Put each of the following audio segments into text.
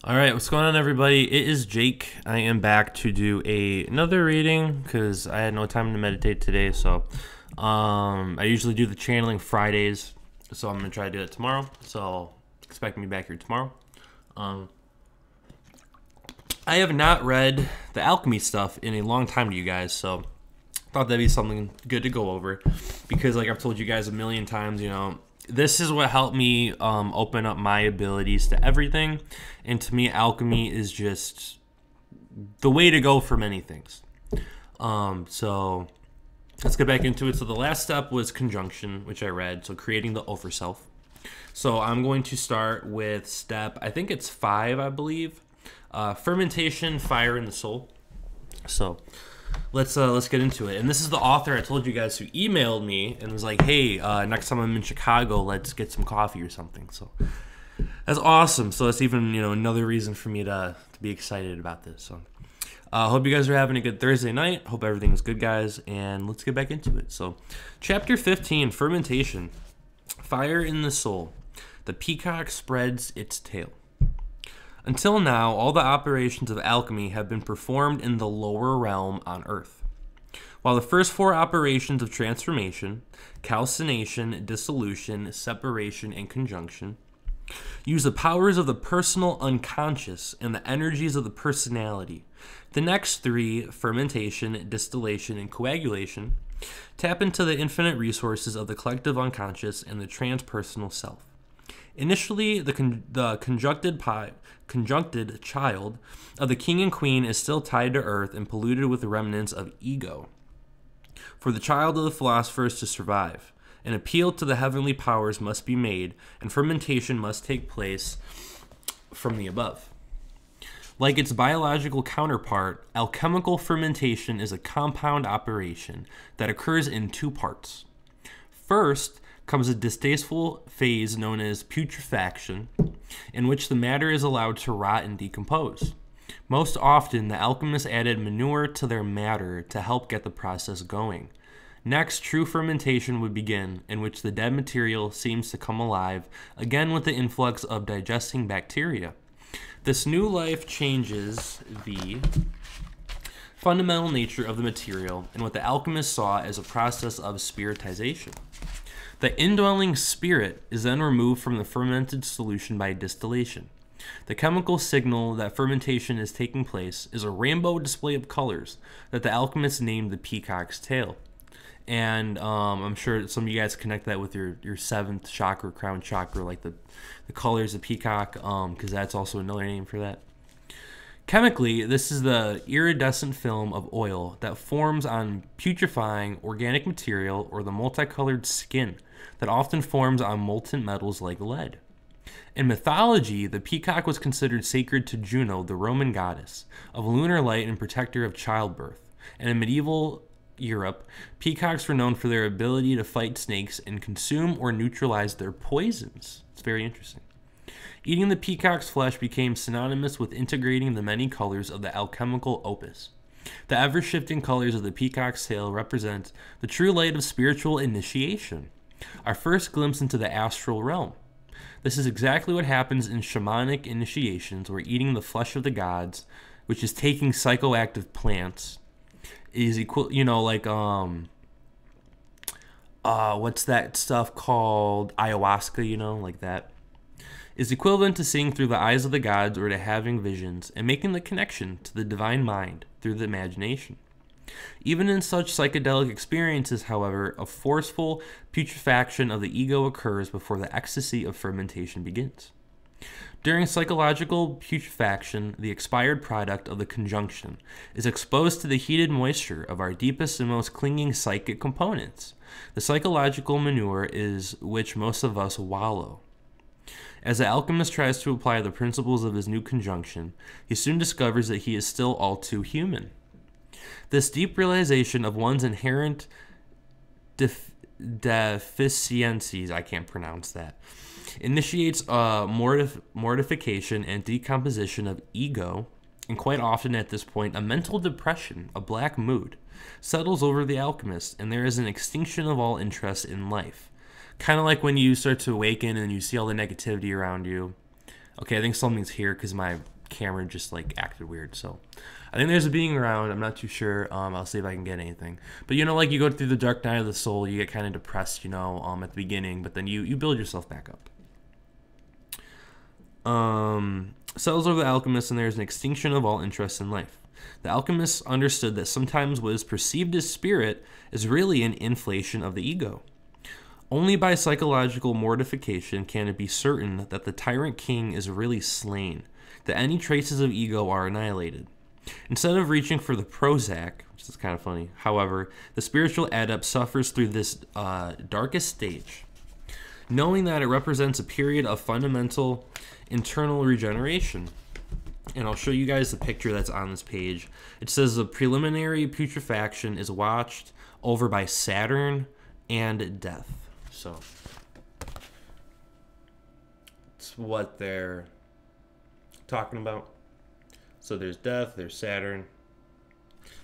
All right, what's going on, everybody? It is Jake. I am back to do another reading because I had no time to meditate today. So, I usually do the channeling Fridays, so I'm gonna try to do it tomorrow. So, expect me back here tomorrow. Um, I have not read the alchemy stuff in a long time to you guys, so thought that'd be something good to go over because, like I've told you guys a million times, this is what helped me open up my abilities to everything. And to me, alchemy is just the way to go for many things. So let's get back into it. So the last step was conjunction, which I read. So creating the overself. So I'm going to start with step, I think it's 5, I believe. Fermentation, fire in the soul. So let's get into it. And this is the author I told you guys who emailed me and was like, hey, next time I'm in Chicago, let's get some coffee or something. So that's awesome. So that's even, another reason for me to be excited about this. So hope you guys are having a good Thursday night. Hope everything's good, guys. And let's get back into it. So chapter 15, fermentation, fire in the soul. The peacock spreads its tail. Until now, all the operations of alchemy have been performed in the lower realm on Earth. While the first 4 operations of transformation, calcination, dissolution, separation, and conjunction, use the powers of the personal unconscious and the energies of the personality, the next 3, fermentation, distillation, and coagulation, tap into the infinite resources of the collective unconscious and the transpersonal self. Initially, the conjuncted child of the king and queen is still tied to earth and polluted with the remnants of ego. For the child of the philosophers to survive, an appeal to the heavenly powers must be made, and fermentation must take place from the above. Like its biological counterpart, alchemical fermentation is a compound operation that occurs in 2 parts. First comes a distasteful phase known as putrefaction, in which the matter is allowed to rot and decompose. Most often, the alchemists added manure to their matter to help get the process going. Next, true fermentation would begin, in which the dead material seems to come alive, again with the influx of digesting bacteria. This new life changes the fundamental nature of the material and what the alchemists saw as a process of spiritization. The indwelling spirit is then removed from the fermented solution by distillation. The chemical signal that fermentation is taking place is a rainbow display of colors that the alchemists named the peacock's tail. And I'm sure some of you guys connect that with your 7th chakra, crown chakra, like the colors of peacock, because that's also another name for that. Chemically, this is the iridescent film of oil that forms on putrefying organic material or the multicolored skin that often forms on molten metals like lead. In mythology, the peacock was considered sacred to Juno, the Roman goddess of lunar light and protector of childbirth. And in medieval Europe, peacocks were known for their ability to fight snakes and consume or neutralize their poisons. It's very interesting. Eating the peacock's flesh became synonymous with integrating the many colors of the alchemical opus. The ever-shifting colors of the peacock's tail represent the true light of spiritual initiation, our first glimpse into the astral realm. This is exactly what happens in shamanic initiations, where eating the flesh of the gods, which is taking psychoactive plants, is equal, what's that stuff called? Ayahuasca, like that. Is equivalent to seeing through the eyes of the gods or to having visions and making the connection to the divine mind through the imagination. Even in such psychedelic experiences, however, a forceful putrefaction of the ego occurs before the ecstasy of fermentation begins. During psychological putrefaction, the expired product of the conjunction is exposed to the heated moisture of our deepest and most clinging psychic components. The psychological manure is which most of us wallow. As the alchemist tries to apply the principles of his new conjunction, he soon discovers that he is still all too human. This deep realization of one's inherent deficiencies, I can't pronounce that, initiates mortification and decomposition of ego, and quite often at this point, a mental depression, a black mood, settles over the alchemist, and there is an extinction of all interest in life. Kind of like when you start to awaken and you see all the negativity around you. Okay, I think something's here because my camera just like acted weird. So I think there's a being around. I'm not too sure. I'll see if I can get anything. But you know, like you go through the dark night of the soul, you get kind of depressed, you know, at the beginning, but then you build yourself back up. Cells of the alchemist, and there's an extinction of all interest in life. The alchemists understood that sometimes what is perceived as spirit is really an inflation of the ego. Only by psychological mortification can it be certain that the tyrant king is really slain, that any traces of ego are annihilated. Instead of reaching for the Prozac, which is kind of funny, however, the spiritual adept suffers through this darkest stage, knowing that it represents a period of fundamental internal regeneration. And I'll show you guys the picture that's on this page. It says the preliminary putrefaction is watched over by Saturn and death. So it's what they're talking about. So there's death, there's Saturn,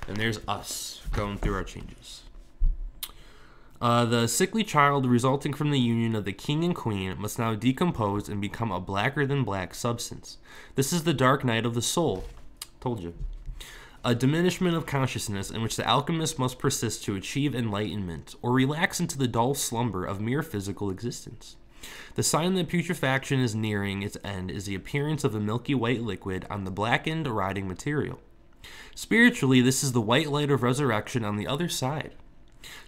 and there's us going through our changes. The sickly child resulting from the union of the king and queen must now decompose and become a blacker than black substance. This is the dark night of the soul. Told you. A diminishment of consciousness in which the alchemist must persist to achieve enlightenment or relax into the dull slumber of mere physical existence. The sign that putrefaction is nearing its end is the appearance of a milky white liquid on the blackened, rotting material. Spiritually, this is the white light of resurrection on the other side,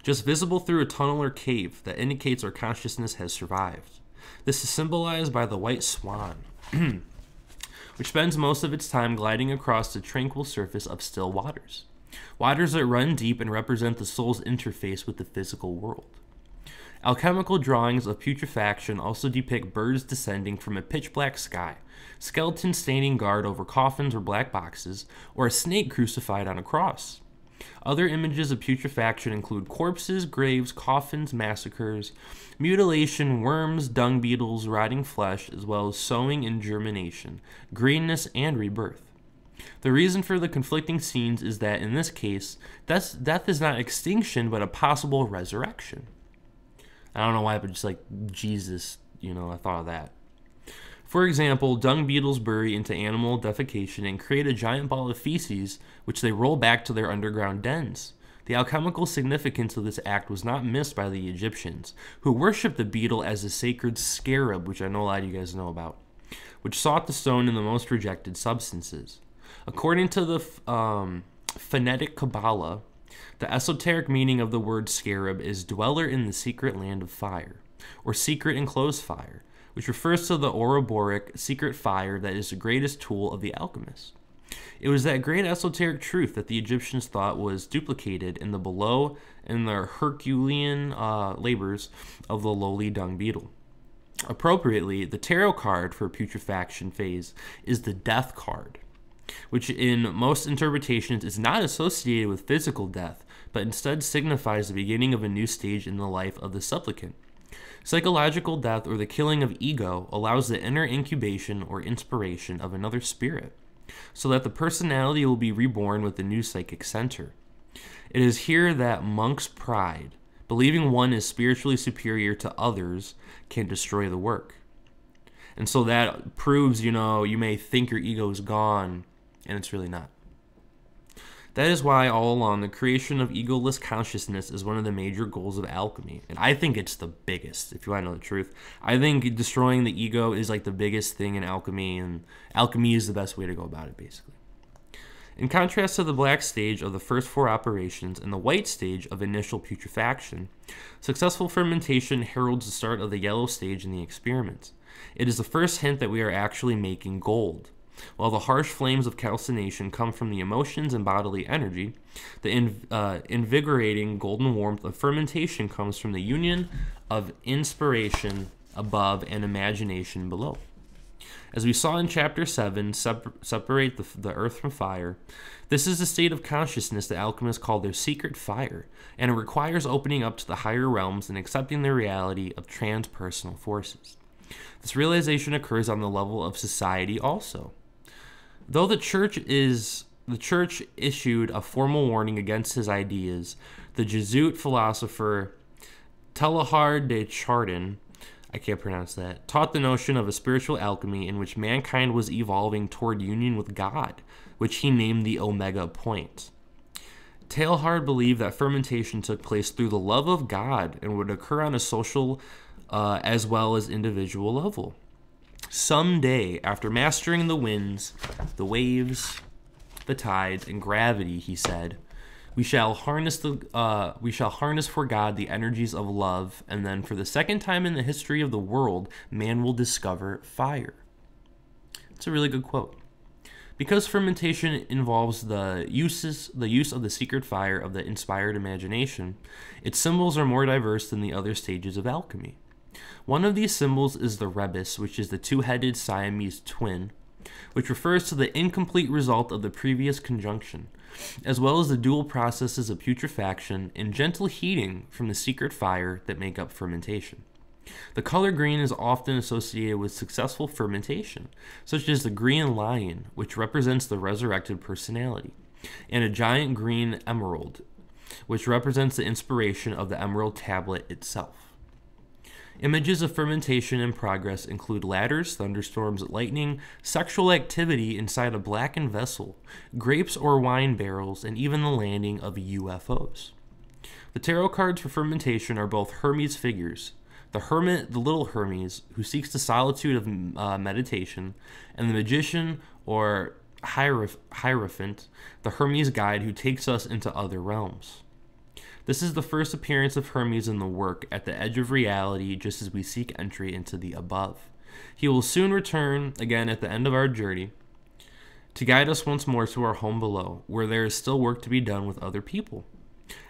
just visible through a tunnel or cave that indicates our consciousness has survived. This is symbolized by the white swan, which spends most of its time gliding across the tranquil surface of still waters, waters that run deep and represent the soul's interface with the physical world. Alchemical drawings of putrefaction also depict birds descending from a pitch-black sky, skeletons standing guard over coffins or black boxes, or a snake crucified on a cross. Other images of putrefaction include corpses, graves, coffins, massacres, mutilation, worms, dung beetles, rotting flesh, as well as sowing and germination, greenness, and rebirth. The reason for the conflicting scenes is that, in this case, death is not extinction, but a possible resurrection. I don't know why, but just like Jesus, you know, I thought of that. For example, dung beetles bury into animal defecation and create a giant ball of feces, which they roll back to their underground dens. The alchemical significance of this act was not missed by the Egyptians, who worshipped the beetle as a sacred scarab, which I know a lot of you guys know about, which sought the stone in the most rejected substances. According to the phonetic Kabbalah, the esoteric meaning of the word scarab is dweller in the secret land of fire, or secret enclosed fire, which refers to the Ouroboros secret fire that is the greatest tool of the alchemist. It was that great esoteric truth that the Egyptians thought was duplicated in the Herculean labors of the lowly dung beetle. Appropriately, the tarot card for putrefaction phase is the death card, which in most interpretations is not associated with physical death, but instead signifies the beginning of a new stage in the life of the supplicant. Psychological death, or the killing of ego, allows the inner incubation or inspiration of another spirit, so that the personality will be reborn with a new psychic center. It is here that monk's pride, believing one is spiritually superior to others, can destroy the work. And so that proves, you know, you may think your ego is gone, and it's really not. That is why, all along, the creation of egoless consciousness is one of the major goals of alchemy. And I think it's the biggest, if you want to know the truth. I think destroying the ego is like the biggest thing in alchemy, and alchemy is the best way to go about it, basically. In contrast to the black stage of the first 4 operations and the white stage of initial putrefaction, successful fermentation heralds the start of the yellow stage in the experiment. It is the first hint that we are actually making gold. While the harsh flames of calcination come from the emotions and bodily energy, the invigorating golden warmth of fermentation comes from the union of inspiration above and imagination below. As we saw in Chapter 7, Separate the Earth from Fire, this is the state of consciousness that alchemists call their secret fire, and it requires opening up to the higher realms and accepting the reality of transpersonal forces. This realization occurs on the level of society also. Though the church issued a formal warning against his ideas, the Jesuit philosopher Teilhard de Chardin I can't pronounce that, taught the notion of a spiritual alchemy in which mankind was evolving toward union with God, which he named the Omega Point. Teilhard believed that fermentation took place through the love of God and would occur on a social as well as individual level. Someday, after mastering the winds, the waves, the tides, and gravity, he said, we shall harness for God the energies of love, and then for the second time in the history of the world, man will discover fire. It's a really good quote. Because fermentation involves the use of the secret fire of the inspired imagination, its symbols are more diverse than the other stages of alchemy. One of these symbols is the rebus, which is the two-headed Siamese twin, which refers to the incomplete result of the previous conjunction, as well as the dual processes of putrefaction and gentle heating from the secret fire that make up fermentation. The color green is often associated with successful fermentation, such as the green lion, which represents the resurrected personality, and a giant green emerald, which represents the inspiration of the emerald tablet itself. Images of fermentation in progress include ladders, thunderstorms, lightning, sexual activity inside a blackened vessel, grapes or wine barrels, and even the landing of UFOs. The tarot cards for fermentation are both Hermes figures, the hermit, the little Hermes, who seeks the solitude of meditation, and the magician or hierophant, the Hermes guide who takes us into other realms. This is the first appearance of Hermes in the work, at the edge of reality, just as we seek entry into the above. He will soon return, again at the end of our journey, to guide us once more to our home below, where there is still work to be done with other people.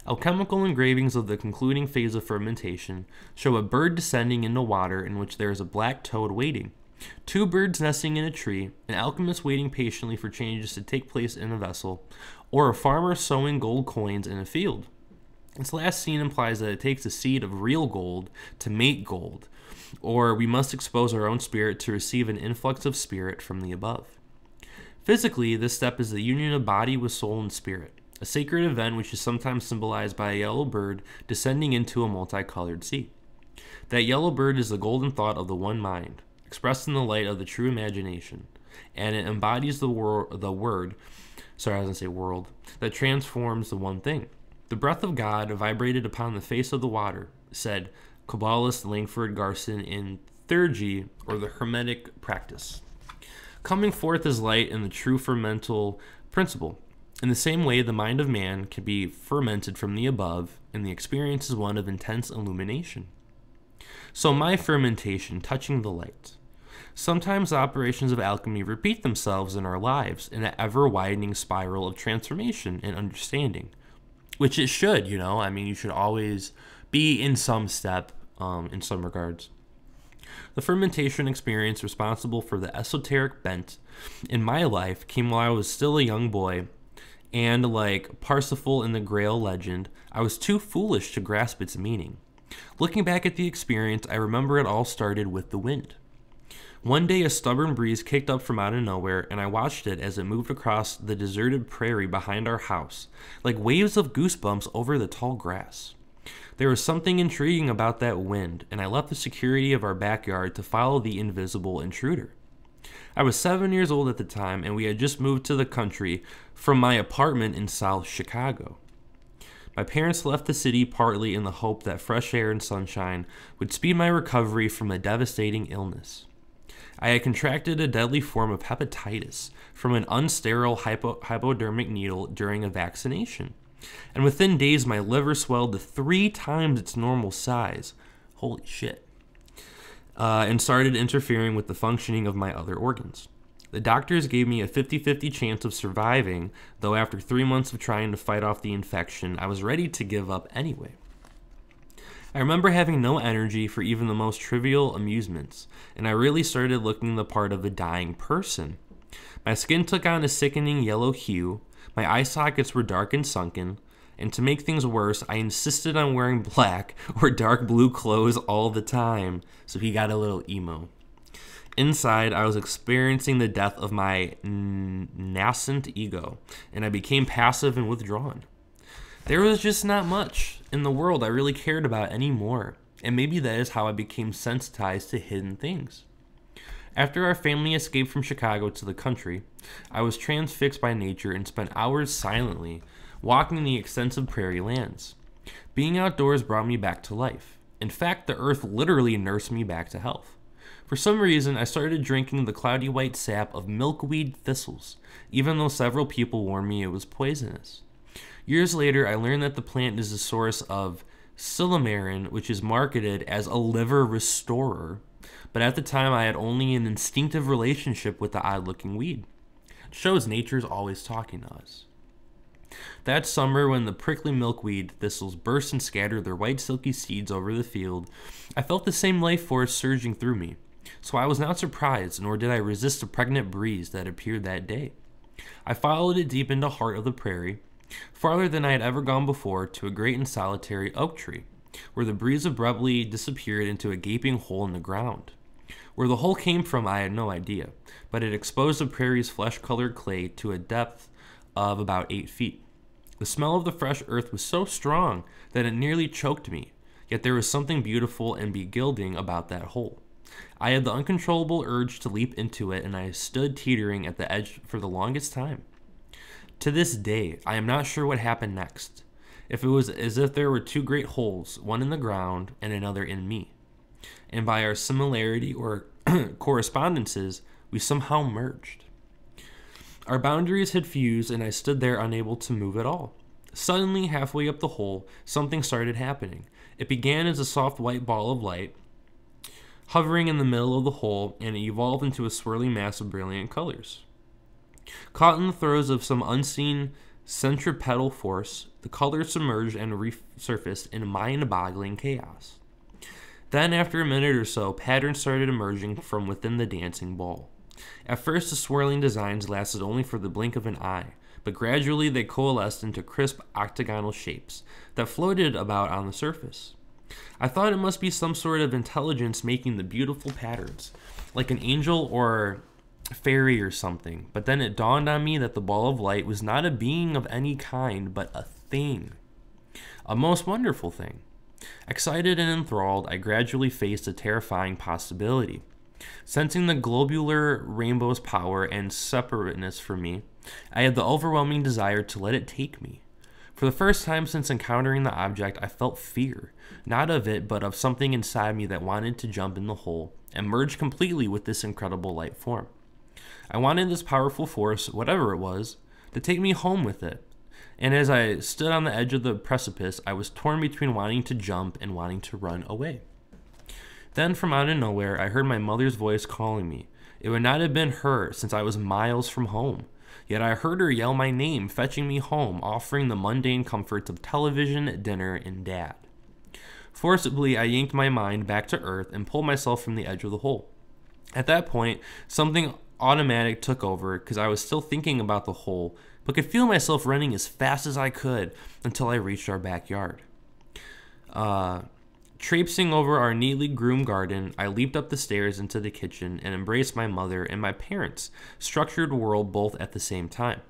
Alchemical engravings of the concluding phase of fermentation show a bird descending into water in which there is a black toad waiting, two birds nesting in a tree, an alchemist waiting patiently for changes to take place in a vessel, or a farmer sowing gold coins in a field. This last scene implies that it takes a seed of real gold to make gold, or we must expose our own spirit to receive an influx of spirit from the above. Physically, this step is the union of body with soul and spirit, a sacred event which is sometimes symbolized by a yellow bird descending into a multicolored sea. That yellow bird is the golden thought of the one mind, expressed in the light of the true imagination, and it embodies the world that transforms the one thing. The breath of God vibrated upon the face of the water, said Kabbalist Langford Garson in Theurgy, or the Hermetic practice. Coming forth is light in the true fermental principle. In the same way, the mind of man can be fermented from the above, and the experience is one of intense illumination. So my fermentation, touching the light. Sometimes the operations of alchemy repeat themselves in our lives in an ever-widening spiral of transformation and understanding. Which it should, I mean, you should always be in some step, in some regards. The fermentation experience responsible for the esoteric bent in my life came while I was still a young boy, and like Parsifal in the Grail legend, I was too foolish to grasp its meaning. Looking back at the experience, I remember it all started with the wind. One day, a stubborn breeze kicked up from out of nowhere, and I watched it as it moved across the deserted prairie behind our house, like waves of goosebumps over the tall grass. There was something intriguing about that wind, and I left the security of our backyard to follow the invisible intruder. I was 7 years old at the time, and we had just moved to the country from my apartment in South Chicago. My parents left the city partly in the hope that fresh air and sunshine would speed my recovery from a devastating illness. I had contracted a deadly form of hepatitis from an unsterile hypodermic needle during a vaccination, and within days my liver swelled to 3 times its normal size. Holy shit. And started interfering with the functioning of my other organs. The doctors gave me a 50-50 chance of surviving, though after 3 months of trying to fight off the infection, I was ready to give up anyway. I remember having no energy for even the most trivial amusements, and I really started looking the part of a dying person. My skin took on a sickening yellow hue, my eye sockets were dark and sunken, and to make things worse, I insisted on wearing black or dark blue clothes all the time, so he got a little emo. Inside, I was experiencing the death of my nascent ego, and I became passive and withdrawn. There was just not much in the world I really cared about anymore. And maybe that is how I became sensitized to hidden things. After our family escaped from Chicago to the country, I was transfixed by nature and spent hours silently walking the extensive prairie lands. Being outdoors brought me back to life. In fact, the earth literally nursed me back to health. For some reason, I started drinking the cloudy white sap of milkweed thistles, even though several people warned me it was poisonous. Years later, I learned that the plant is the source of silymarin, which is marketed as a liver restorer, but at the time I had only an instinctive relationship with the odd-looking weed. It shows nature's always talking to us. That summer, when the prickly milkweed thistles burst and scattered their white silky seeds over the field, I felt the same life force surging through me. So I was not surprised, nor did I resist the pregnant breeze that appeared that day. I followed it deep into the heart of the prairie, farther than I had ever gone before, to a great and solitary oak tree, where the breeze abruptly disappeared into a gaping hole in the ground. Where the hole came from I had no idea, but it exposed the prairie's flesh-colored clay to a depth of about 8 feet. The smell of the fresh earth was so strong that it nearly choked me, yet there was something beautiful and beguiling about that hole. I had the uncontrollable urge to leap into it, and I stood teetering at the edge for the longest time. To this day, I am not sure what happened next. If it was as if there were two great holes, one in the ground and another in me. And by our similarity or correspondences, we somehow merged. Our boundaries had fused, and I stood there unable to move at all. Suddenly, halfway up the hole, something started happening. It began as a soft white ball of light, hovering in the middle of the hole, and it evolved into a swirling mass of brilliant colors. Caught in the throes of some unseen centripetal force, the colors submerged and resurfaced in mind-boggling chaos. Then, after a minute or so, patterns started emerging from within the dancing ball. At first, the swirling designs lasted only for the blink of an eye, but gradually they coalesced into crisp octagonal shapes that floated about on the surface. I thought it must be some sort of intelligence making the beautiful patterns, like an angel or fairy or something, but then it dawned on me that the ball of light was not a being of any kind, but a thing. A most wonderful thing. Excited and enthralled, I gradually faced a terrifying possibility. Sensing the globular rainbow's power and separateness from me, I had the overwhelming desire to let it take me. For the first time since encountering the object, I felt fear, not of it, but of something inside me that wanted to jump in the hole and merge completely with this incredible light form. I wanted this powerful force, whatever it was, to take me home with it. And as I stood on the edge of the precipice, I was torn between wanting to jump and wanting to run away. Then, from out of nowhere, I heard my mother's voice calling me. It would not have been her, since I was miles from home. Yet I heard her yell my name, fetching me home, offering the mundane comforts of television, dinner, and Dad. Forcibly, I yanked my mind back to earth and pulled myself from the edge of the hole. At that point, something automatic took over, because I was still thinking about the hole, but could feel myself running as fast as I could until I reached our backyard. Traipsing over our neatly groomed garden, I leaped up the stairs into the kitchen and embraced my mother and my parents' structured world both at the same time.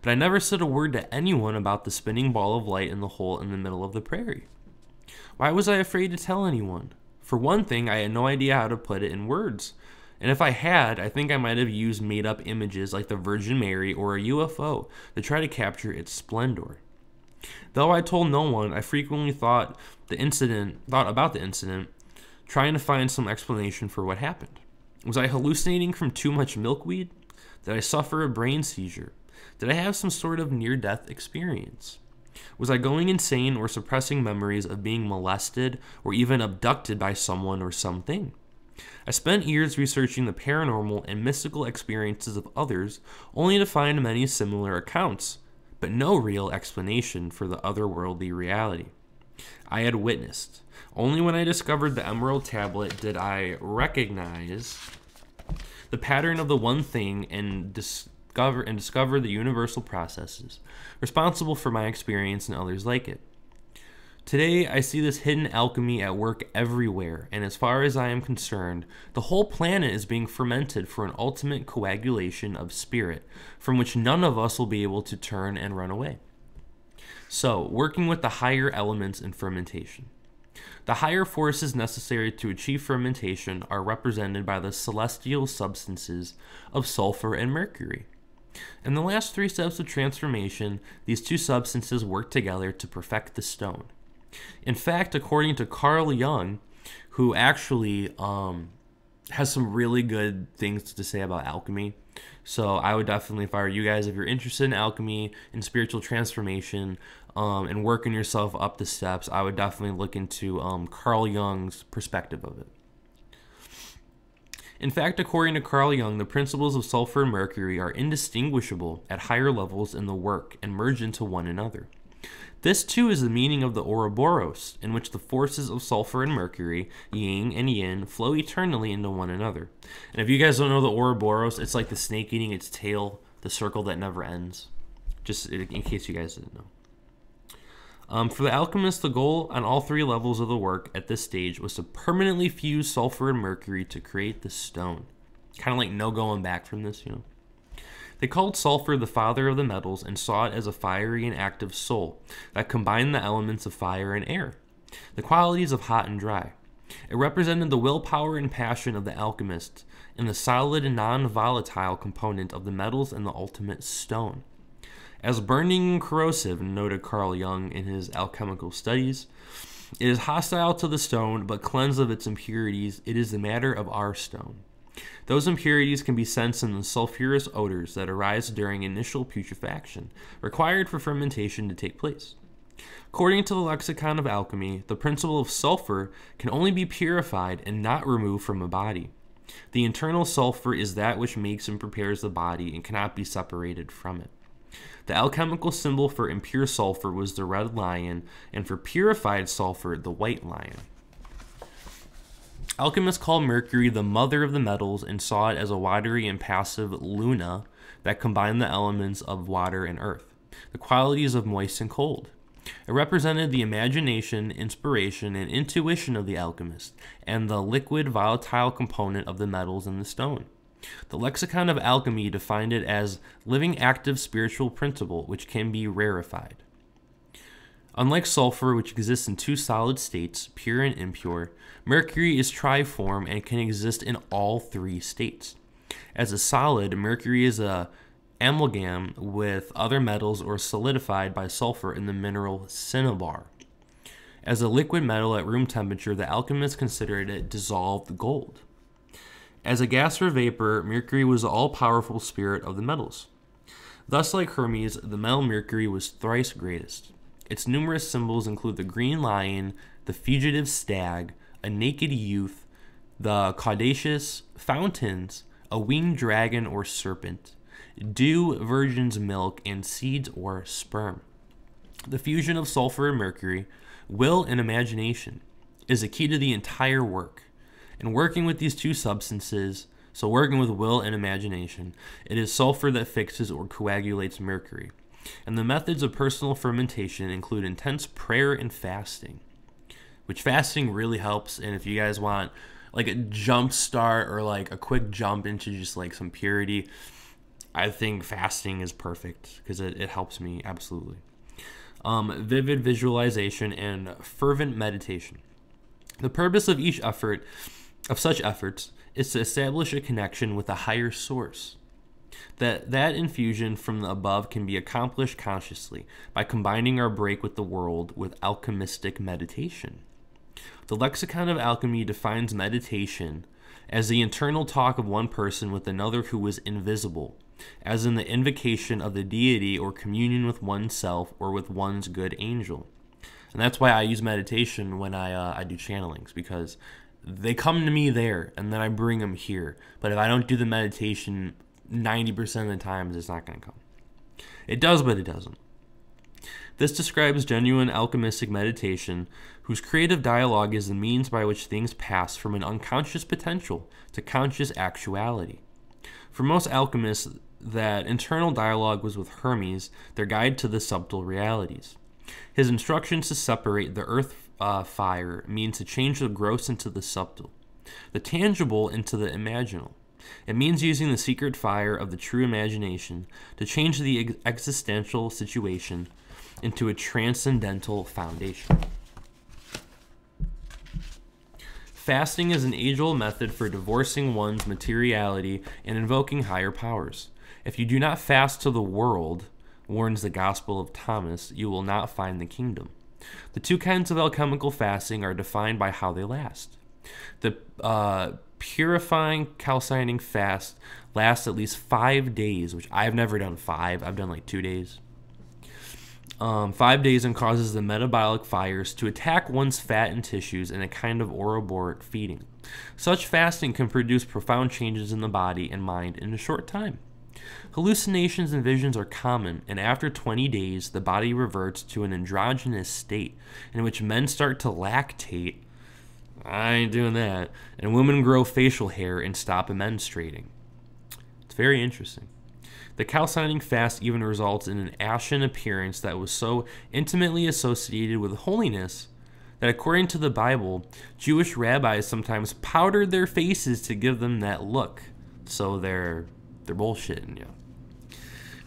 But I never said a word to anyone about the spinning ball of light in the hole in the middle of the prairie. Why was I afraid to tell anyone? For one thing, I had no idea how to put it in words. And if I had, I think I might have used made-up images like the Virgin Mary or a UFO to try to capture its splendor. Though I told no one, I frequently thought about the incident, trying to find some explanation for what happened. Was I hallucinating from too much milkweed? Did I suffer a brain seizure? Did I have some sort of near-death experience? Was I going insane or suppressing memories of being molested or even abducted by someone or something? I spent years researching the paranormal and mystical experiences of others, only to find many similar accounts, but no real explanation for the otherworldly reality I had witnessed. Only when I discovered the Emerald Tablet did I recognize the pattern of the one thing and discover the universal processes responsible for my experience and others like it. Today, I see this hidden alchemy at work everywhere, and as far as I am concerned, the whole planet is being fermented for an ultimate coagulation of spirit, from which none of us will be able to turn and run away. So, working with the higher elements in fermentation. The higher forces necessary to achieve fermentation are represented by the celestial substances of sulfur and mercury. In the last three steps of transformation, these two substances work together to perfect the stone. In fact, according to Carl Jung, who actually has some really good things to say about alchemy, so I would definitely, if I were you guys, if you're interested in alchemy and spiritual transformation and working yourself up the steps, I would definitely look into Carl Jung's perspective of it. In fact, according to Carl Jung, the principles of sulfur and mercury are indistinguishable at higher levels in the work and merge into one another. This too is the meaning of the Ouroboros, in which the forces of sulfur and mercury, yin and yin, flow eternally into one another. And if you guys don't know the Ouroboros, it's like the snake eating its tail, the circle that never ends. Just in case you guys didn't know. For the alchemist, the goal on all three levels of the work at this stage was to permanently fuse sulfur and mercury to create the stone. Kind of like no going back from this, you know. They called sulfur the father of the metals and saw it as a fiery and active soul that combined the elements of fire and air, the qualities of hot and dry. It represented the willpower and passion of the alchemist and the solid and non-volatile component of the metals and the ultimate stone. As burning and corrosive, noted Carl Jung in his alchemical studies, it is hostile to the stone, but cleansed of its impurities, it is the matter of our stone. Those impurities can be sensed in the sulfurous odors that arise during initial putrefaction, required for fermentation to take place. According to the lexicon of alchemy, the principle of sulfur can only be purified and not removed from a body. The internal sulfur is that which makes and prepares the body and cannot be separated from it. The alchemical symbol for impure sulfur was the red lion, and for purified sulfur, the white lion. Alchemists called mercury the mother of the metals and saw it as a watery and passive luna that combined the elements of water and earth, the qualities of moist and cold. It represented the imagination, inspiration, and intuition of the alchemist, and the liquid, volatile component of the metals in the stone. The lexicon of alchemy defined it as living, active, spiritual principle, which can be rarefied. Unlike sulfur, which exists in two solid states, pure and impure, mercury is triform and can exist in all three states. As a solid, mercury is an amalgam with other metals or solidified by sulfur in the mineral cinnabar. As a liquid metal at room temperature, the alchemists considered it dissolved gold. As a gas or vapor, mercury was the all-powerful spirit of the metals. Thus, like Hermes, the metal mercury was thrice greatest. Its numerous symbols include the green lion, the fugitive stag, a naked youth, the caudacious fountains, a winged dragon or serpent, dew, virgin's milk, and seeds or sperm. The fusion of sulfur and mercury, will and imagination, is the key to the entire work. In working with these two substances, so working with will and imagination, it is sulfur that fixes or coagulates mercury. And the methods of personal fermentation include intense prayer and fasting, which fasting really helps. And if you guys want like a jump start or like a quick jump into just like some purity, I think fasting is perfect because it helps me absolutely. Vivid visualization and fervent meditation. The purpose of each effort, of such efforts, is to establish a connection with a higher source. That infusion from the above can be accomplished consciously by combining our break with the world with alchemistic meditation. The lexicon of alchemy defines meditation as the internal talk of one person with another who is invisible, as in the invocation of the deity or communion with oneself or with one's good angel. And that's why I use meditation when I do channelings, because they come to me there and then I bring them here. But if I don't do the meditation 90% of the times, it's not going to come. It does, but it doesn't. This describes genuine alchemistic meditation, whose creative dialogue is the means by which things pass from an unconscious potential to conscious actuality. For most alchemists, that internal dialogue was with Hermes, their guide to the subtle realities. His instructions to separate the earth fire means to change the gross into the subtle, the tangible into the imaginal. It means using the secret fire of the true imagination to change the existential situation into a transcendental foundation. Fasting is an age-old method for divorcing one's materiality and invoking higher powers. If you do not fast to the world, warns the Gospel of Thomas, you will not find the kingdom. The two kinds of alchemical fasting are defined by how they last. The purifying calcining fast lasts at least 5 days, which I've never done 5. I've done like 2 days. 5 days, and causes the metabolic fires to attack one's fat and tissues in a kind of Ouroboros feeding. Such fasting can produce profound changes in the body and mind in a short time. Hallucinations and visions are common, and after 20 days, the body reverts to an androgynous state in which men start to lactate. I ain't doing that. And women grow facial hair and stop menstruating. It's very interesting. The calcining fast even results in an ashen appearance that was so intimately associated with holiness that, according to the Bible, Jewish rabbis sometimes powdered their faces to give them that look. So they're bullshitting you.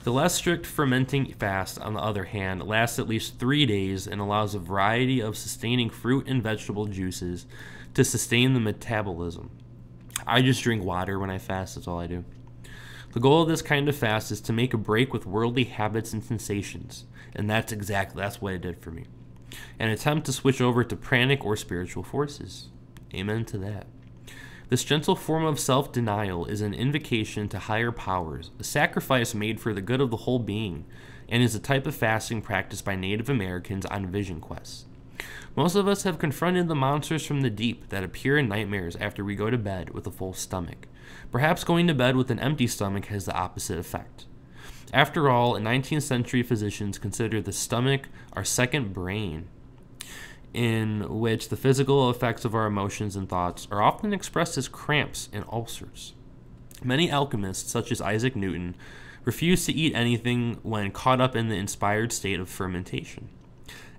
The less strict fermenting fast, on the other hand, lasts at least 3 days and allows a variety of sustaining fruit and vegetable juices to sustain the metabolism. I just drink water when I fast, that's all I do. The goal of this kind of fast is to make a break with worldly habits and sensations, and that's what it did for me. An attempt to switch over to pranic or spiritual forces. Amen to that. This gentle form of self-denial is an invocation to higher powers, a sacrifice made for the good of the whole being, and is a type of fasting practiced by Native Americans on vision quests. Most of us have confronted the monsters from the deep that appear in nightmares after we go to bed with a full stomach. Perhaps going to bed with an empty stomach has the opposite effect. After all, 19th century physicians considered the stomach our second brain, in which the physical effects of our emotions and thoughts are often expressed as cramps and ulcers. Many alchemists, such as Isaac Newton, refused to eat anything when caught up in the inspired state of fermentation.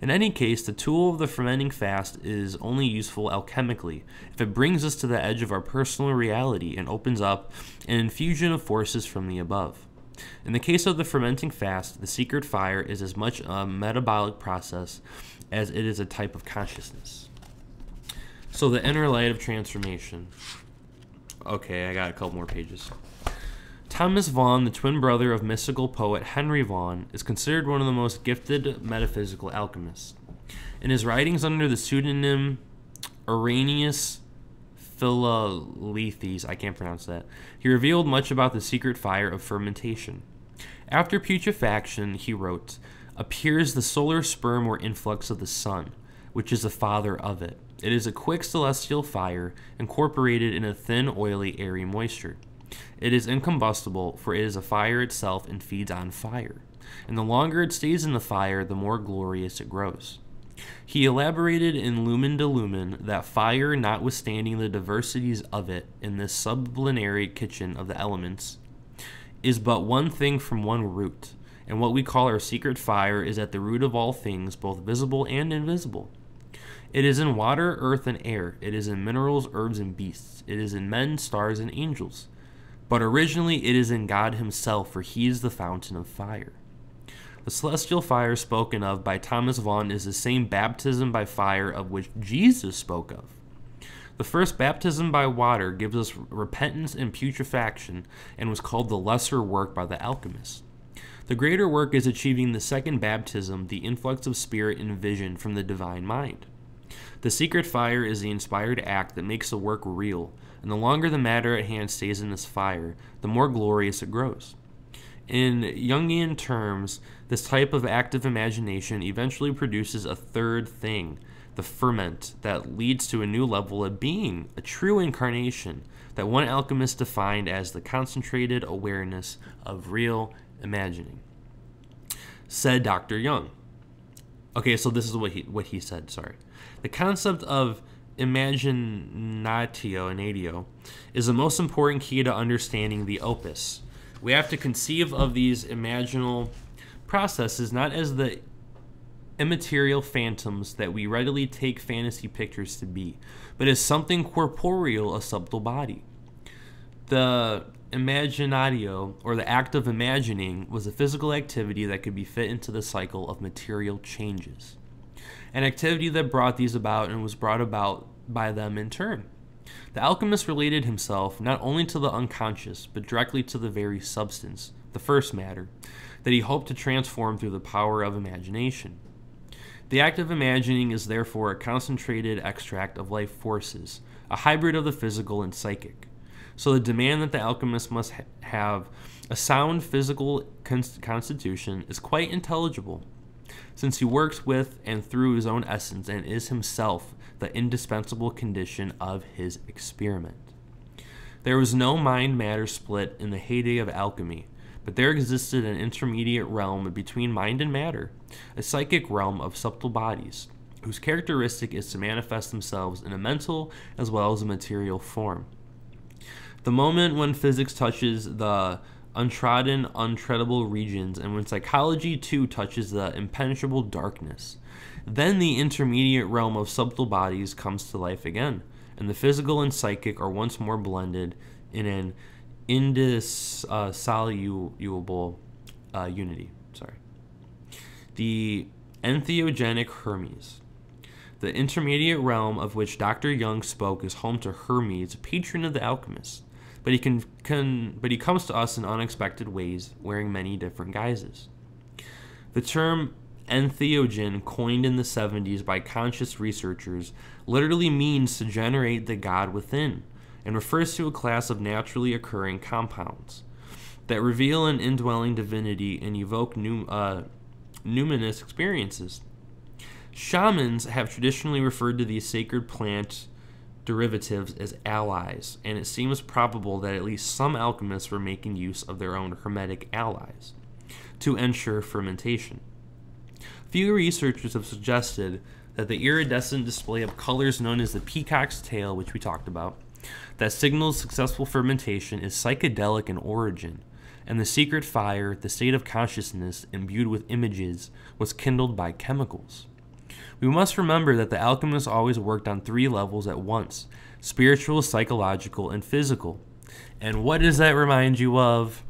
In any case, the tool of the fermenting fast is only useful alchemically if it brings us to the edge of our personal reality and opens up an infusion of forces from the above. In the case of the fermenting fast, the secret fire is as much a metabolic process as it is a type of consciousness. So the inner light of transformation. Okay, I got a couple more pages. Thomas Vaughan, the twin brother of mystical poet Henry Vaughan, is considered one of the most gifted metaphysical alchemists. In his writings under the pseudonym Arrhenius Philalethes, I can't pronounce that, he revealed much about the secret fire of fermentation. After putrefaction, he wrote, appears the solar sperm or influx of the sun, which is the father of it. It is a quick celestial fire, incorporated in a thin, oily, airy moisture. It is incombustible, for it is a fire itself and feeds on fire. And the longer it stays in the fire, the more glorious it grows. He elaborated in Lumen de Lumen that fire, notwithstanding the diversities of it in this sublunary kitchen of the elements, is but one thing from one root, and what we call our secret fire is at the root of all things, both visible and invisible. It is in water, earth, and air. It is in minerals, herbs, and beasts. It is in men, stars, and angels. But originally it is in God himself, for he is the fountain of fire. The celestial fire spoken of by Thomas Vaughan is the same baptism by fire of which Jesus spoke of. The first baptism by water gives us repentance and putrefaction, and was called the lesser work by the alchemists. The greater work is achieving the second baptism, the influx of spirit and vision from the divine mind. The secret fire is the inspired act that makes the work real, and the longer the matter at hand stays in this fire, the more glorious it grows. In Jungian terms, this type of active imagination eventually produces a third thing, the ferment, that leads to a new level of being, a true incarnation that one alchemist defined as the concentrated awareness of real imagining. Said Dr. Jung. Okay, so this is what he said, sorry. The concept of imaginatio is the most important key to understanding the opus. We have to conceive of these imaginal processes not as the immaterial phantoms that we readily take fantasy pictures to be, but as something corporeal, a subtle body. The imaginatio, or the act of imagining, was a physical activity that could be fit into the cycle of material changes. An activity that brought these about and was brought about by them in turn. The alchemist related himself not only to the unconscious, but directly to the very substance, the first matter, that he hoped to transform through the power of imagination. The act of imagining is therefore a concentrated extract of life forces, a hybrid of the physical and psychic. So the demand that the alchemist must have a sound physical constitution is quite intelligible, since he works with and through his own essence and is himself the indispensable condition of his experiment. There was no mind-matter split in the heyday of alchemy, but there existed an intermediate realm between mind and matter, a psychic realm of subtle bodies, whose characteristic is to manifest themselves in a mental as well as a material form. The moment when physics touches the untrodden, untreadable regions, and when psychology too touches the impenetrable darkness, then the intermediate realm of subtle bodies comes to life again, and the physical and psychic are once more blended in an indissoluble unity. The entheogenic Hermes. The intermediate realm of which Dr. Jung spoke is home to Hermes, patron of the alchemists, but he comes to us in unexpected ways, wearing many different guises. The term entheogen, coined in the 70s by conscious researchers, literally means to generate the God within, and refers to a class of naturally occurring compounds that reveal an indwelling divinity and evoke numinous experiences. Shamans have traditionally referred to these sacred plant derivatives as allies, and it seems probable that at least some alchemists were making use of their own hermetic allies to ensure fermentation. Few researchers have suggested that the iridescent display of colors known as the peacock's tail, which we talked about, that signals successful fermentation is psychedelic in origin, and the secret fire, the state of consciousness imbued with images, was kindled by chemicals. We must remember that the alchemists always worked on 3 levels at once: spiritual, psychological, and physical. And what does that remind you of?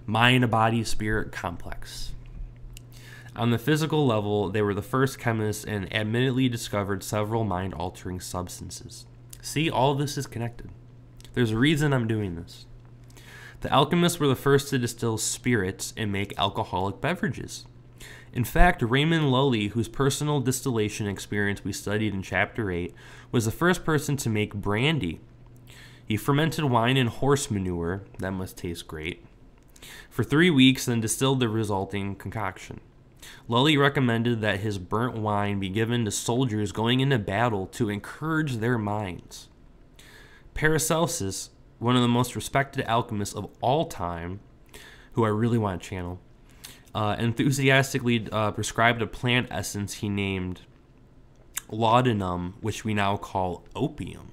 Mind, body, spirit complex. On the physical level, they were the first chemists and admittedly discovered several mind-altering substances. See, all of this is connected. There's a reason I'm doing this. The alchemists were the first to distill spirits and make alcoholic beverages. In fact, Raymond Lully, whose personal distillation experience we studied in Chapter 8, was the first person to make brandy. He fermented wine in horse manure, that must taste great, for 3 weeks, then distilled the resulting concoction. Lully recommended that his burnt wine be given to soldiers going into battle to encourage their minds. Paracelsus, one of the most respected alchemists of all time, who I really want to channel, enthusiastically prescribed a plant essence he named laudanum, which we now call opium.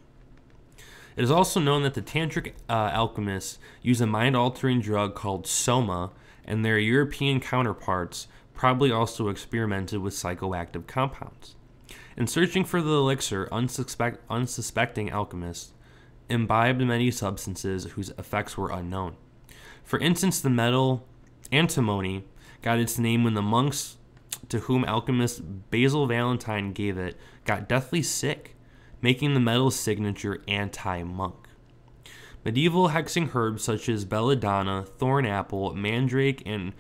It is also known that the tantric alchemists use a mind-altering drug called soma, and their European counterparts probably also experimented with psychoactive compounds. In searching for the elixir, unsuspecting alchemists imbibed many substances whose effects were unknown. For instance, the metal antimony got its name when the monks to whom alchemist Basil Valentine gave it got deathly sick, making the metal's signature anti-monk. Medieval hexing herbs such as belladonna, thornapple, mandrake, and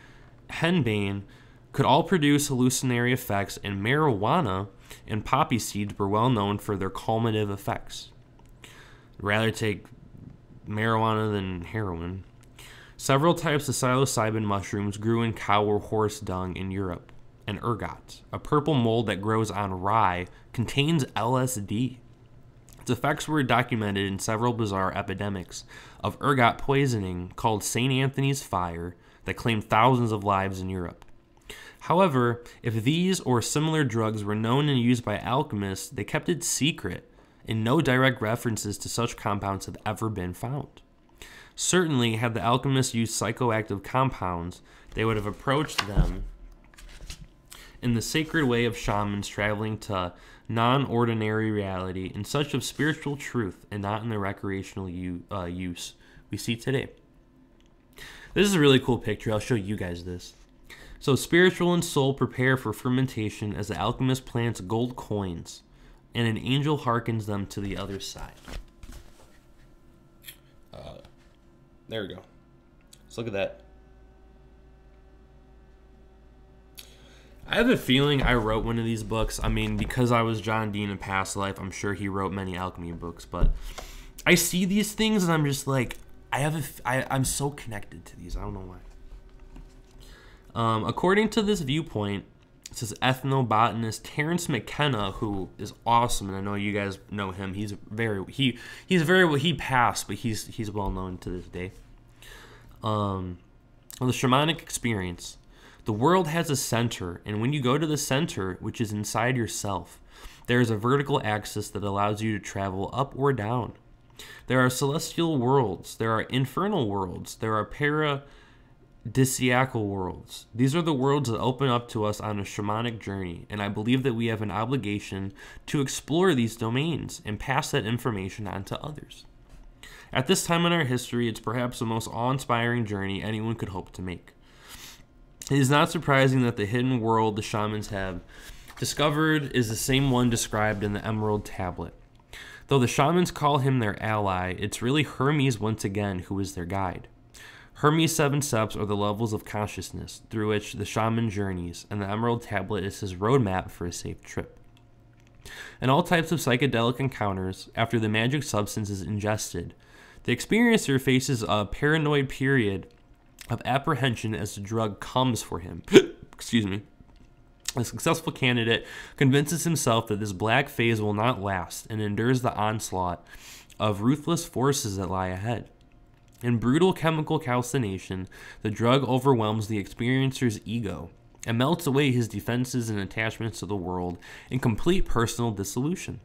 henbane could all produce hallucinatory effects, and marijuana and poppy seeds were well known for their calmative effects. I'd rather take marijuana than heroin. Several types of psilocybin mushrooms grew in cow or horse dung in Europe, and ergot, a purple mold that grows on rye, contains LSD. Its effects were documented in several bizarre epidemics of ergot poisoning called St. Anthony's Fire that claimed thousands of lives in Europe. However, if these or similar drugs were known and used by alchemists, they kept it secret, and no direct references to such compounds have ever been found. Certainly, had the alchemists used psychoactive compounds, they would have approached them in the sacred way of shamans traveling to non-ordinary reality in search of spiritual truth and not in the recreational use we see today. This is a really cool picture. I'll show you guys this. So spiritual and soul prepare for fermentation as the alchemist plants gold coins and an angel hearkens them to the other side. There we go. Let's look at that. I have a feeling I wrote one of these books. I mean, because I was John Dean in past life, I'm sure he wrote many alchemy books. But I see these things and I'm just like, I'm so connected to these. I don't know why. According to this viewpoint, it says ethnobotanist Terence McKenna, who is awesome, and I know you guys know him. He passed, but he's well known to this day. The shamanic experience. The world has a center, and when you go to the center, which is inside yourself, there is a vertical axis that allows you to travel up or down. There are celestial worlds, there are infernal worlds, there are paradisiacal worlds. These are the worlds that open up to us on a shamanic journey, and I believe that we have an obligation to explore these domains and pass that information on to others. At this time in our history, it's perhaps the most awe-inspiring journey anyone could hope to make. It is not surprising that the hidden world the shamans have discovered is the same one described in the Emerald Tablet. Though the shamans call him their ally, it's really Hermes once again who is their guide. Hermes' 7 steps are the levels of consciousness through which the shaman journeys, and the Emerald Tablet is his roadmap for a safe trip. In all types of psychedelic encounters, after the magic substance is ingested, the experiencer faces a paranoid period of apprehension as the drug comes for him. Excuse me. A successful candidate convinces himself that this black phase will not last and endures the onslaught of ruthless forces that lie ahead. In brutal chemical calcination, the drug overwhelms the experiencer's ego and melts away his defenses and attachments to the world in complete personal dissolution.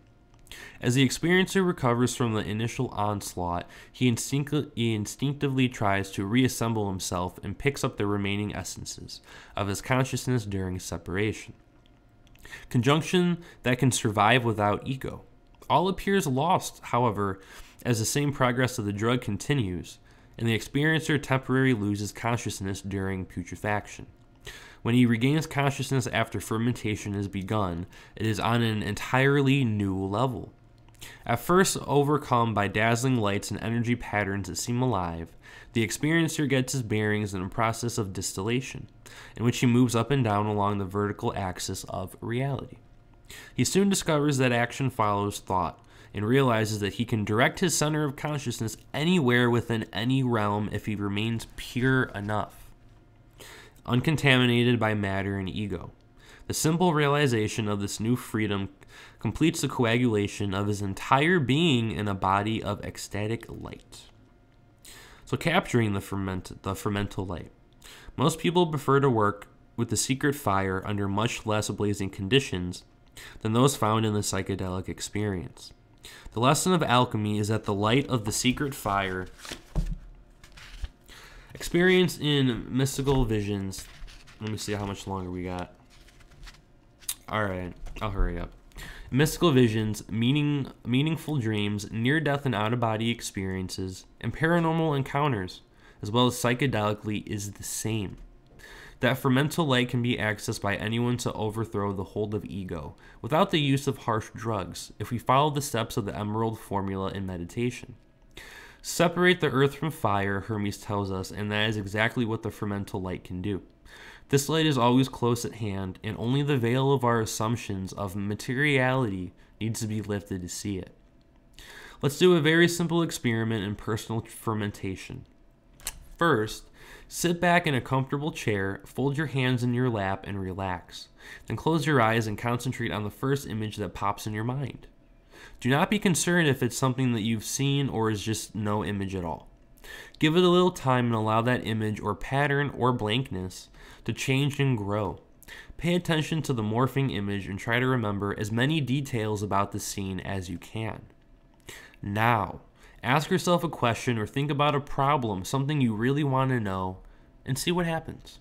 As the experiencer recovers from the initial onslaught, he instinctively tries to reassemble himself and picks up the remaining essences of his consciousness during separation. Conjunction that can survive without ego. All appears lost, however, as the same progress of the drug continues, and the experiencer temporarily loses consciousness during putrefaction. When he regains consciousness after fermentation has begun, it is on an entirely new level. At first overcome by dazzling lights and energy patterns that seem alive, the experiencer gets his bearings in a process of distillation, in which he moves up and down along the vertical axis of reality. He soon discovers that action follows thought, and realizes that he can direct his center of consciousness anywhere within any realm if he remains pure enough, uncontaminated by matter and ego. The simple realization of this new freedom completes the coagulation of his entire being in a body of ecstatic light. So capturing the fermental light. Most people prefer to work with the secret fire under much less blazing conditions than those found in the psychedelic experience. The lesson of alchemy is that the light of the secret fire experienced in mystical visions. Let me see how much longer we got. Alright, I'll hurry up. Mystical visions, meaningful dreams, near-death and out-of-body experiences, and paranormal encounters, as well as psychedelically, is the same. That fermental light can be accessed by anyone to overthrow the hold of ego, without the use of harsh drugs, if we follow the steps of the Emerald Formula in meditation. Separate the earth from fire, Hermes tells us, and that is exactly what the fermental light can do. This light is always close at hand, and only the veil of our assumptions of materiality needs to be lifted to see it. Let's do a very simple experiment in personal fermentation. First, sit back in a comfortable chair, fold your hands in your lap, and relax. Then close your eyes and concentrate on the first image that pops in your mind. Do not be concerned if it's something that you've seen or is just no image at all. Give it a little time and allow that image or pattern or blankness to change and grow. Pay attention to the morphing image and try to remember as many details about the scene as you can. Now, ask yourself a question or think about a problem, something you really want to know, and see what happens.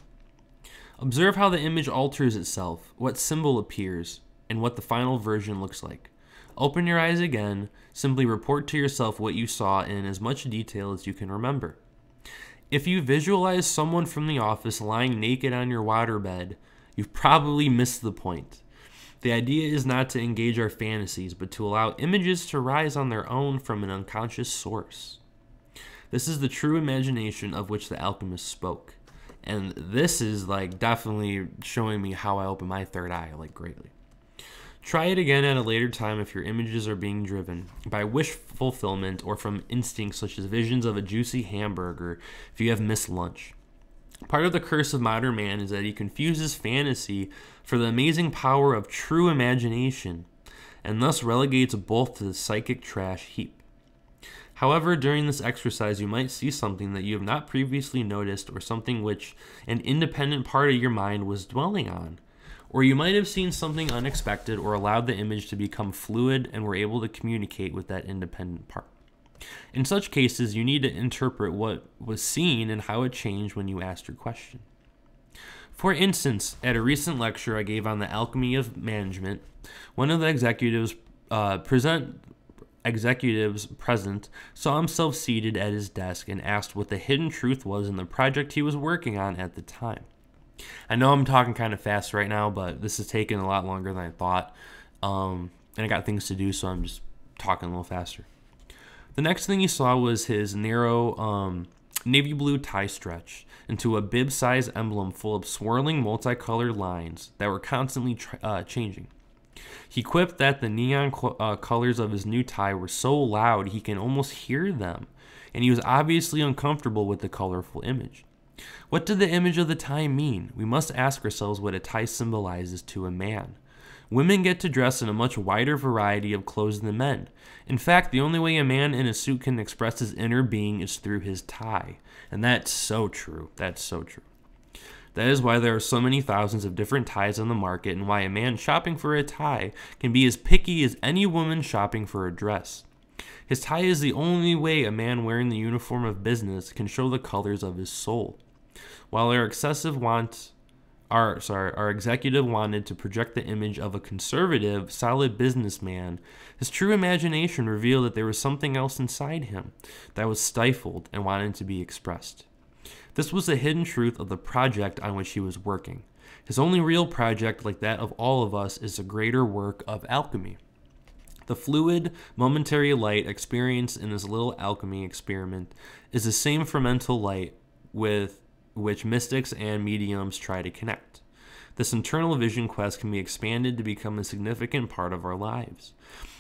Observe how the image alters itself, what symbol appears, and what the final version looks like. Open your eyes again, simply report to yourself what you saw in as much detail as you can remember. If you visualize someone from the office lying naked on your waterbed, you've probably missed the point. The idea is not to engage our fantasies, but to allow images to rise on their own from an unconscious source. This is the true imagination of which the alchemist spoke. And this is like definitely showing me how I open my third eye like greatly. Try it again at a later time if your images are being driven by wish fulfillment or from instincts such as visions of a juicy hamburger if you have missed lunch. Part of the curse of modern man is that he confuses fantasy for the amazing power of true imagination and thus relegates both to the psychic trash heap. However, during this exercise, you might see something that you have not previously noticed or something which an independent part of your mind was dwelling on. Or you might have seen something unexpected or allowed the image to become fluid and were able to communicate with that independent part. In such cases, you need to interpret what was seen and how it changed when you asked your question. For instance, at a recent lecture I gave on the alchemy of management, one of the executives present saw himself seated at his desk and asked what the hidden truth was in the project he was working on at the time. I know I'm talking kind of fast right now, but this is taking a lot longer than I thought, and I got things to do, so I'm just talking a little faster. The next thing he saw was his narrow navy blue tie stretch into a bib-size emblem full of swirling multicolored lines that were constantly changing. He quipped that the neon colors of his new tie were so loud he can almost hear them, and he was obviously uncomfortable with the colorful image. What did the image of the tie mean? We must ask ourselves what a tie symbolizes to a man. Women get to dress in a much wider variety of clothes than men. In fact, the only way a man in a suit can express his inner being is through his tie. And that's so true. That's so true. That is why there are so many thousands of different ties on the market and why a man shopping for a tie can be as picky as any woman shopping for a dress. His tie is the only way a man wearing the uniform of business can show the colors of his soul. While our executive wanted to project the image of a conservative, solid businessman, his true imagination revealed that there was something else inside him that was stifled and wanted to be expressed. This was the hidden truth of the project on which he was working. His only real project, like that of all of us, is the greater work of alchemy. The fluid, momentary light experienced in this little alchemy experiment is the same fermental light with which mystics and mediums try to connect. This internal vision quest can be expanded to become a significant part of our lives.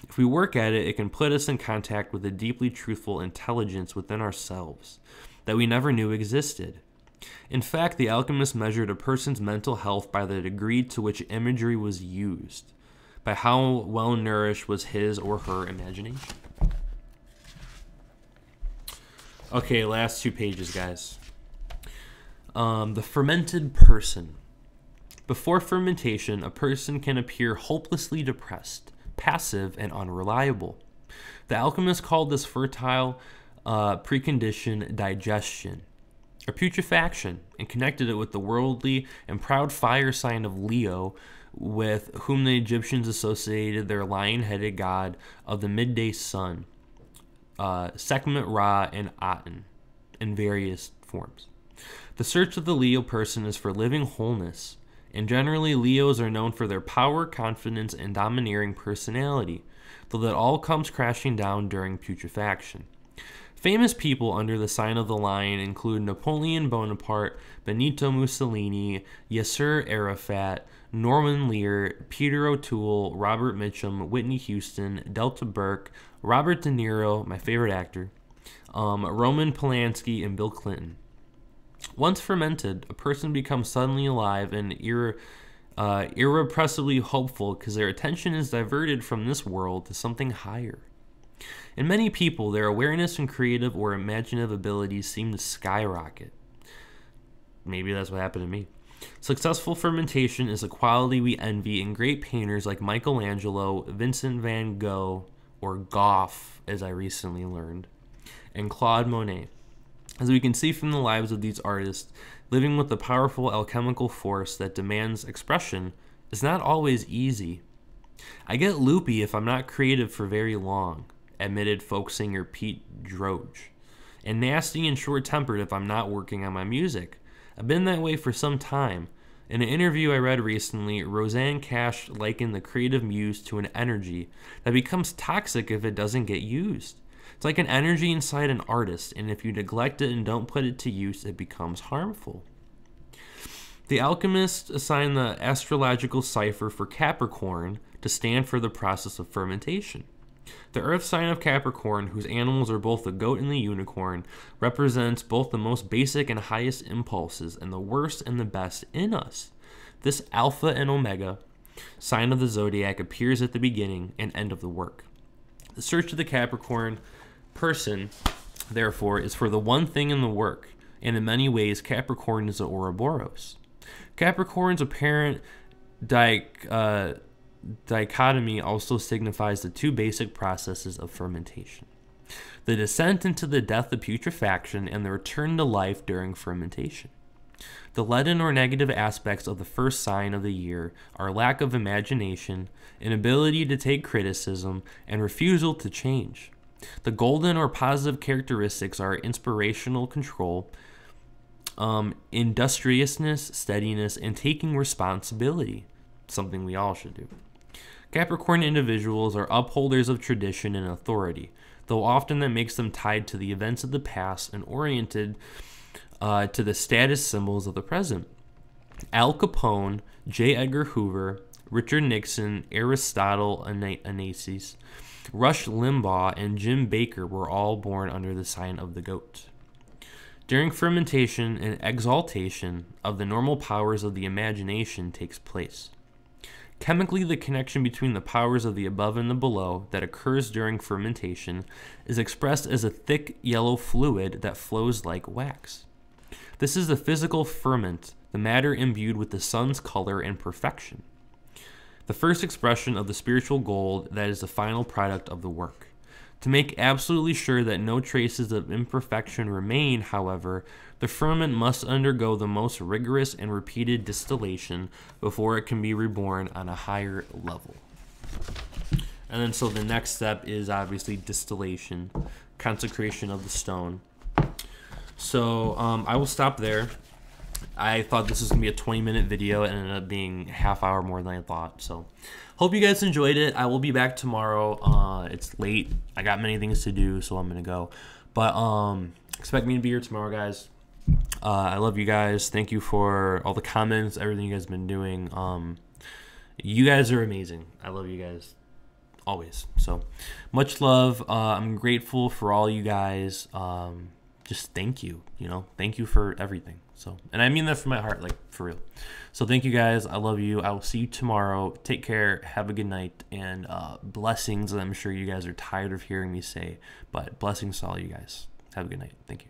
If we work at it, it can put us in contact with a deeply truthful intelligence within ourselves that we never knew existed. In fact, the alchemist measured a person's mental health by the degree to which imagery was used, by how well nourished was his or her imagination. Okay, last 2 pages, guys. The fermented person. Before fermentation, a person can appear hopelessly depressed, passive, and unreliable. The alchemist called this fertile precondition digestion, or putrefaction, and connected it with the worldly and proud fire sign of Leo, with whom the Egyptians associated their lion-headed god of the midday sun, Sekhmet Ra, and Aten, in various forms. The search of the Leo person is for living wholeness, and generally Leos are known for their power, confidence, and domineering personality, though that all comes crashing down during putrefaction. Famous people under the sign of the lion include Napoleon Bonaparte, Benito Mussolini, Yasser Arafat, Norman Lear, Peter O'Toole, Robert Mitchum, Whitney Houston, Delta Burke, Robert De Niro, my favorite actor, Roman Polanski, and Bill Clinton. Once fermented, a person becomes suddenly alive and irrepressibly hopeful because their attention is diverted from this world to something higher. In many people, their awareness and creative or imaginative abilities seem to skyrocket. Maybe that's what happened to me. Successful fermentation is a quality we envy in great painters like Michelangelo, Vincent van Gogh, or Gough, as I recently learned, and Claude Monet. As we can see from the lives of these artists, living with the powerful alchemical force that demands expression is not always easy. I get loopy if I'm not creative for very long, admitted folk singer Pete Droge, and nasty and short-tempered if I'm not working on my music. I've been that way for some time, In an interview I read recently, Roseanne Cash likened the creative muse to an energy that becomes toxic if it doesn't get used. It's like an energy inside an artist, and if you neglect it and don't put it to use, it becomes harmful. The alchemists assigned the astrological cipher for Capricorn to stand for the process of fermentation. The earth sign of Capricorn, whose animals are both the goat and the unicorn, represents both the most basic and highest impulses and the worst and the best in us. This alpha and omega sign of the zodiac appears at the beginning and end of the work. The search of the Capricorn person, therefore, is for the one thing in the work, and in many ways Capricorn is the Ouroboros. Capricorn's apparent dichotomy also signifies the two basic processes of fermentation: the descent into the death of putrefaction and the return to life during fermentation. The leaden or negative aspects of the first sign of the year are lack of imagination, inability to take criticism, and refusal to change. The golden or positive characteristics are inspirational control, industriousness, steadiness, and taking responsibility, something we all should do. Capricorn individuals are upholders of tradition and authority, though often that makes them tied to the events of the past and oriented to the status symbols of the present. Al Capone, J. Edgar Hoover, Richard Nixon, Aristotle Onassis, Rush Limbaugh, and Jim Baker were all born under the sign of the goat. During fermentation, an exaltation of the normal powers of the imagination takes place. Chemically, the connection between the powers of the above and the below that occurs during fermentation is expressed as a thick yellow fluid that flows like wax. This is the physical ferment, the matter imbued with the sun's color and perfection. The first expression of the spiritual gold that is the final product of the work. To make absolutely sure that no traces of imperfection remain, however, the ferment must undergo the most rigorous and repeated distillation before it can be reborn on a higher level. And then so the next step is obviously distillation, consecration of the stone. So I will stop there. I thought this was going to be a 20-minute video. It ended up being a half hour more than I thought. So hope you guys enjoyed it. I will be back tomorrow. It's late. I got many things to do, so I'm going to go. But expect me to be here tomorrow, guys. I love you guys. Thank you for all the comments, everything you guys have been doing. You guys are amazing. I love you guys always. So much love. I'm grateful for all you guys. Just thank you, thank you for everything. So, and I mean that from my heart, like for real. So thank you guys. I love you. I will see you tomorrow. Take care. Have a good night, and blessings. I'm sure you guys are tired of hearing me say, but blessings to all you guys. Have a good night. Thank you.